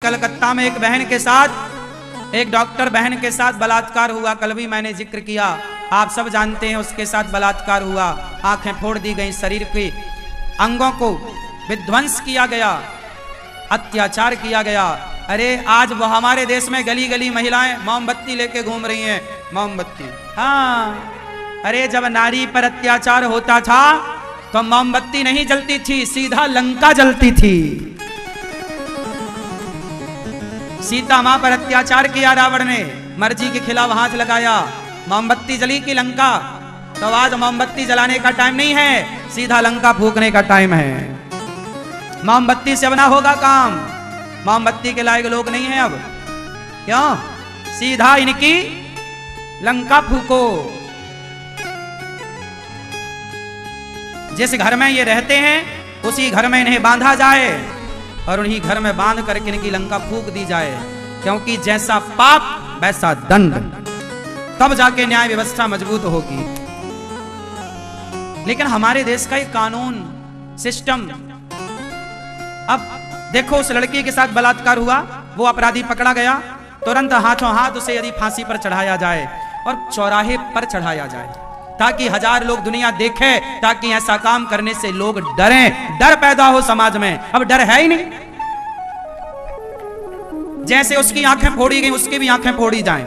कलकत्ता में एक बहन के साथ, एक डॉक्टर बहन के साथ बलात्कार हुआ। कल भी मैंने जिक्र किया, आप सब जानते हैं उसके साथ बलात्कार हुआ। आंखें फोड़ दी गई, शरीर के अंगों को विध्वंस किया गया, अत्याचार किया गया। अरे आज वो हमारे देश में गली गली महिलाएं मोमबत्ती लेके घूम रही हैं, मोमबत्ती। हाँ, अरे जब नारी पर अत्याचार होता था तो मोमबत्ती नहीं जलती थी, सीधा लंका जलती थी। सीता मां पर अत्याचार किया रावण ने, मर्जी के खिलाफ हाथ लगाया, मोमबत्ती जली की लंका। तो आज मोमबत्ती जलाने का टाइम नहीं है, सीधा लंका फूकने का टाइम है। मोमबत्ती से अब ना होगा काम, मोमबत्ती के लायक लोग नहीं हैं अब। क्यों? सीधा इनकी लंका फूको। जिस घर में ये रहते हैं उसी घर में इन्हें बांधा जाए और उन्हीं घर में बांध करके इनकी लंका फूक दी जाए, क्योंकि जैसा पाप वैसा दंड, तब जाके न्याय व्यवस्था मजबूत होगी। लेकिन हमारे देश का एक कानून सिस्टम, अब देखो उस लड़की के साथ बलात्कार हुआ, वो अपराधी पकड़ा गया, तुरंत हाथों हाथ उसे यदि फांसी पर चढ़ाया जाए और चौराहे पर चढ़ाया जाए, ताकि 1000 लोग दुनिया देखे, ताकि ऐसा काम करने से लोग डरें, डर पैदा हो समाज में। अब डर है ही नहीं। जैसे उसकी आंखें फोड़ी गई उसकी भी आंखें फोड़ी जाएं,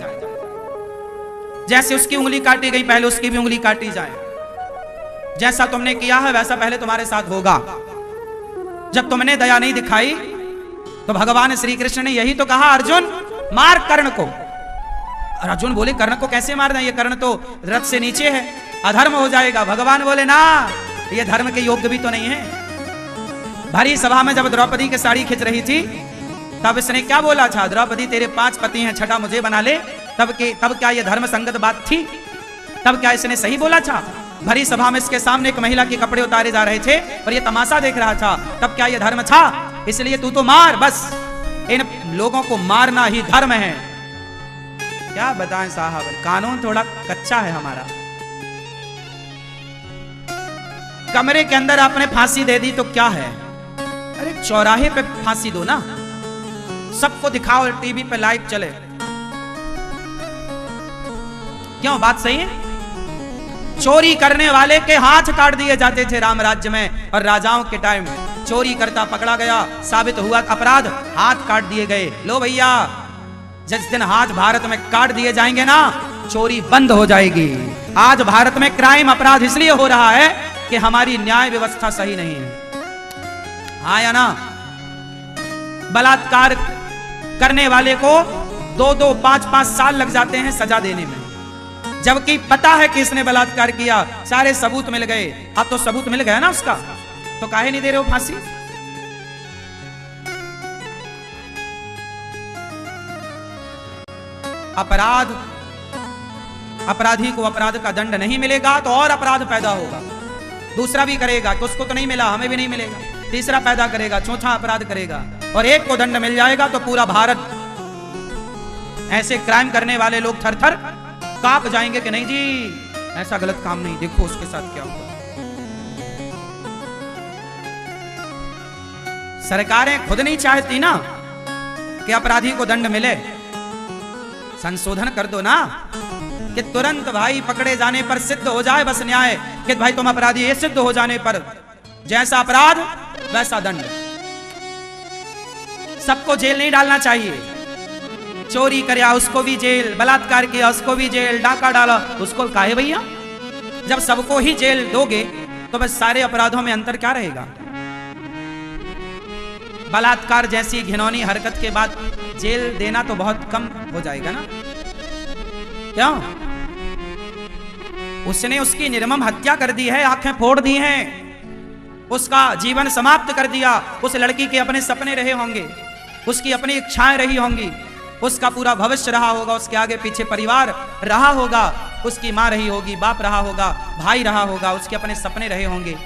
जैसे उसकी उंगली काटी गई पहले उसकी भी उंगली काटी जाए। जैसा तुमने किया है वैसा पहले तुम्हारे साथ होगा। जब तुमने दया नहीं दिखाई तो भगवान श्री कृष्ण ने यही तो कहा, अर्जुन मार कर्ण को। और अर्जुन बोले कर्ण को कैसे मार दें, ये कर्ण तो रथ से नीचे है, अधर्म हो जाएगा। भगवान बोले ना, ये धर्म के योग्य भी तो नहीं है। भरी सभा में जब द्रौपदी की साड़ी खिंच रही थी तब इसने क्या बोला था, द्रौपदी तेरे 5 पति हैं, छठा मुझे बना ले। तब क्या ये धर्म संगत बात थी? तब क्या इसने सही बोला था? भरी सभा में इसके सामने एक महिला के कपड़े उतारे जा रहे थे और ये तमाशा देख रहा था, तब क्या ये धर्म था? इसलिए तू तो मार, बस इन लोगों को मारना ही धर्म है। क्या बताएं साहब, कानून थोड़ा कच्चा है हमारा। कमरे के अंदर आपने फांसी दे दी तो क्या है, अरे चौराहे पे फांसी दो ना, सबको दिखाओ, टीवी पे लाइव चले। क्यों? बात सही है। चोरी करने वाले के हाथ काट दिए जाते थे राम राज्य में, और राजाओं के टाइम चोरी करता पकड़ा गया, साबित हुआ अपराध, हाथ काट दिए गए। लो भैया, जिस दिन हाथ भारत में काट दिए जाएंगे ना, चोरी बंद हो जाएगी। आज भारत में क्राइम, अपराध इसलिए हो रहा है कि हमारी न्याय व्यवस्था सही नहीं है। हाँ या ना? बलात्कार करने वाले को 2-2, 5-5 साल लग जाते हैं सजा देने में, जबकि पता है कि इसने बलात्कार किया, सारे सबूत मिल गए। अब तो सबूत मिल गया ना उसका, तो काहे नहीं दे रहे हो फांसी? अपराध, अपराधी को अपराध का दंड नहीं मिलेगा तो और अपराध पैदा होगा। दूसरा भी करेगा कि उसको तो नहीं मिला, हमें भी नहीं मिलेगा, तीसरा पैदा करेगा, चौथा अपराध करेगा, और एक को दंड मिल जाएगा तो पूरा भारत, ऐसे क्राइम करने वाले लोग थर थर कांप जाएंगे कि नहीं जी ऐसा गलत काम नहीं, देखो उसके साथ क्या हुआ। सरकारें खुद नहीं चाहती ना कि अपराधी को दंड मिले, संशोधन कर दो ना कि तुरंत भाई पकड़े जाने पर सिद्ध हो जाए बस न्याय, कि भाई तुम अपराधी, ये सिद्ध हो जाने पर जैसा अपराध वैसा दंड। सबको जेल नहीं डालना चाहिए। चोरी किया उसको भी जेल, बलात्कार किया उसको भी जेल, डाका डाला उसको, काहे भैया? जब सबको ही जेल दोगे तो बस सारे अपराधों में अंतर क्या रहेगा? बलात्कार जैसी घिनौनी हरकत के बाद जेल देना तो बहुत कम हो जाएगा ना। क्यों? उसने उसकी निर्मम हत्या कर दी है, आंखें फोड़ दी हैं, उसका जीवन समाप्त कर दिया। उस लड़की के अपने सपने रहे होंगे, उसकी अपनी इच्छाएं रही होंगी, उसका पूरा भविष्य रहा होगा, उसके आगे पीछे परिवार रहा होगा, उसकी माँ रही होगी, बाप रहा होगा, भाई रहा होगा, उसके अपने सपने रहे होंगे।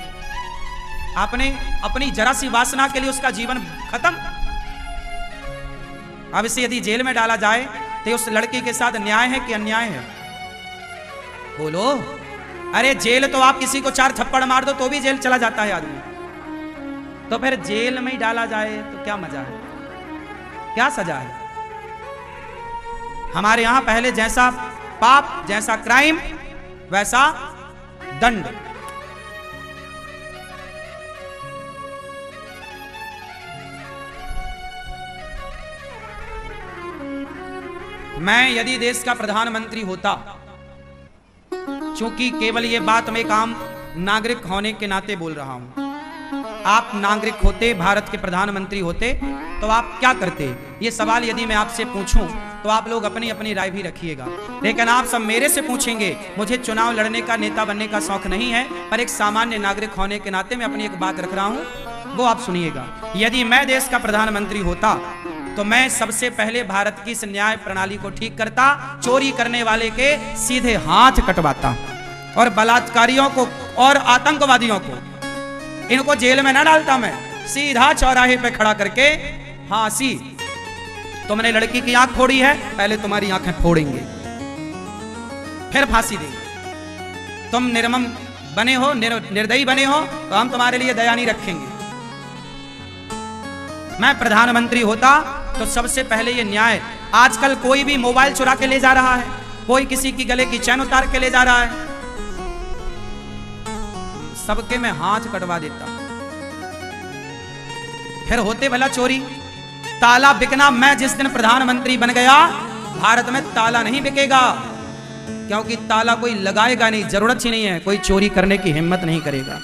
आपने अपनी जरा सी वासना के लिए उसका जीवन खत्म। अब इसे यदि जेल में डाला जाए तो उस लड़की के साथ न्याय है कि अन्याय है? बोलो। अरे जेल तो आप किसी को 4 थप्पड़ मार दो तो भी जेल चला जाता है आदमी, तो फिर जेल में ही डाला जाए तो क्या मजा है? क्या सजा है? हमारे यहां पहले जैसा पाप, जैसा क्राइम, वैसा दंड। मैं यदि देश का प्रधानमंत्री होता, क्योंकि केवल ये बात मैं काम नागरिक होने के नाते बोल रहा हूं, आप नागरिक होते, भारत के प्रधानमंत्री होते, तो आप क्या करते? ये सवाल यदि मैं आपसे पूछूं तो आप लोग अपनी अपनी राय भी रखिएगा, लेकिन आप सब मेरे से पूछेंगे। मुझे चुनाव लड़ने का, नेता बनने का शौक नहीं है, पर एक सामान्य नागरिक होने के नाते मैं अपनी एक बात रख रहा हूं, वो आप सुनिएगा। यदि मैं देश का प्रधानमंत्री होता तो मैं सबसे पहले भारत की इस न्याय प्रणाली को ठीक करता, चोरी करने वाले के सीधे हाथ कटवाता, और बलात्कारियों को और आतंकवादियों को, इनको जेल में ना डालता, मैं सीधा चौराहे पे खड़ा करके, फांसी, तुमने लड़की की आंख फोड़ी है, पहले तुम्हारी आंखें फोड़ेंगे, फिर फांसी देंगे। तुम निर्मम बने हो, निर्दयी बने हो, तो हम तुम्हारे लिए दया नहीं रखेंगे। मैं प्रधानमंत्री होता तो सबसे पहले ये न्याय, आजकल कोई भी मोबाइल चुरा के ले जा रहा है, कोई किसी की गले की चैन उतार के ले जा रहा है, सबके मैं हाथ कटवा देता, फिर होते भला चोरी। ताला बिकना, मैं जिस दिन प्रधानमंत्री बन गया, भारत में ताला नहीं बिकेगा, क्योंकि ताला कोई लगाएगा नहीं, जरूरत ही नहीं है, कोई चोरी करने की हिम्मत नहीं करेगा,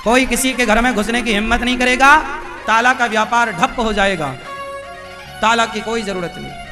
कोई किसी के घर में घुसने की हिम्मत नहीं करेगा, ताला का व्यापार ठप हो जाएगा, ताला की कोई जरूरत नहीं।